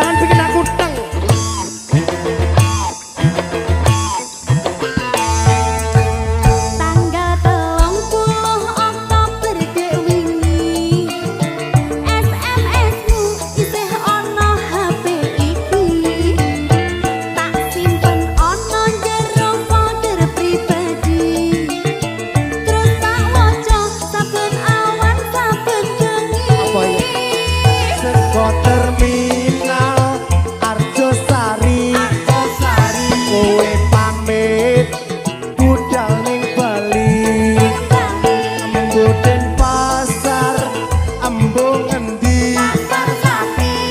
jangan bikin aku teng. Tanggal 30 Oktober dek wingi SMS-mu isih ana HP iki. Tak simpen ana jero folder pribadi. Terus tak waca saben awan saben bengi. Apa ya? Sego terminal Arjosari, kowe pamit budal ning Bali. Embo Denpasar, embo ngendi?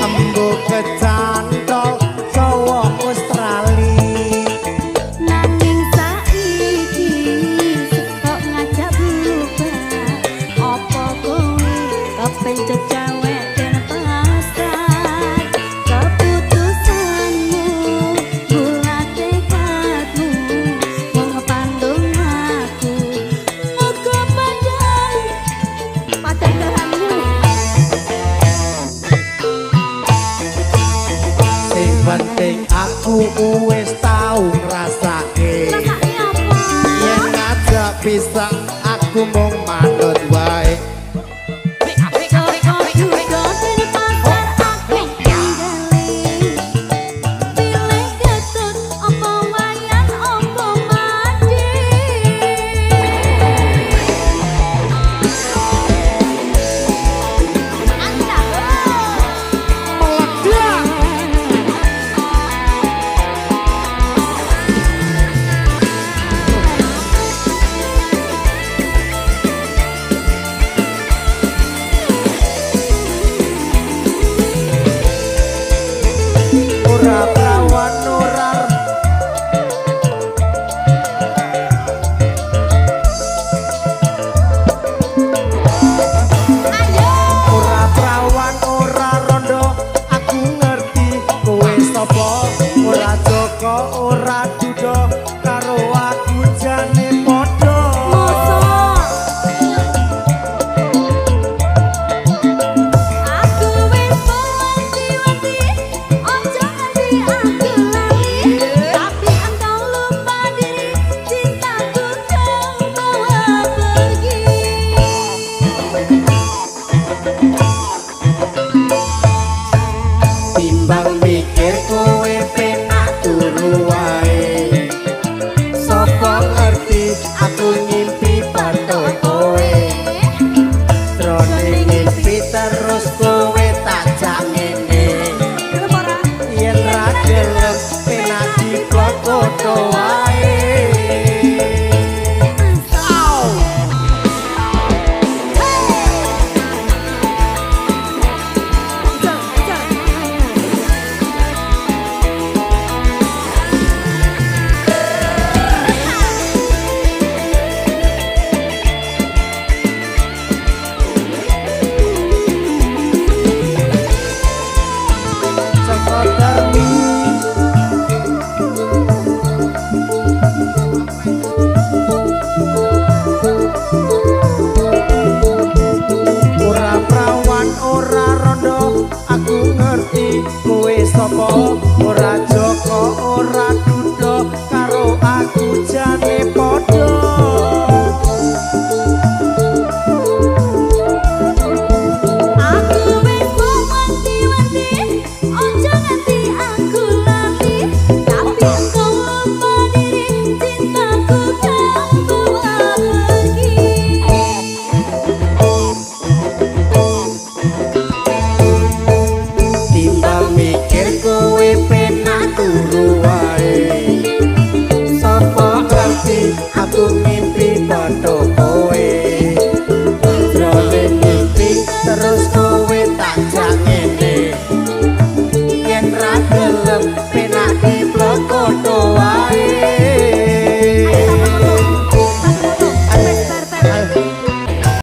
Embo kecantol Jawa Australi. Nanging saiki kok ngajak berubah. Apa kowe kepencet cewek Denpasar? Keputusanmu bulat tekadmu wong pandung aku. Muga padang geranmu. Sing penting aku wis tau ngrasake. Rasane apa? Yen ngajak bisa aku mung manut wae. Juga Denpasar aku tinggali. Pilih getut apa wayan apa mati. Ora prawan ora ora prawan ora rondo aku ngerti kowe sapa. Ora Joko ora Dudo karo aku jane padha. Aku wis wanti-wanti ojo nganti aku lali. Tapi engkau lupa diri, cintaku kau bawa pergi. Timbang mikir kowe penak turu wae. Sapa ngerti aku ngimpi bantu kowe. Trone ngimpi terus kowe tak jak ngene. Yen ra gelem penak diplokoto wae. Au. Saka termi ora prawan ora rondo aku ngerti kowe sapa. Ora Joko ora Dudo karo aku jane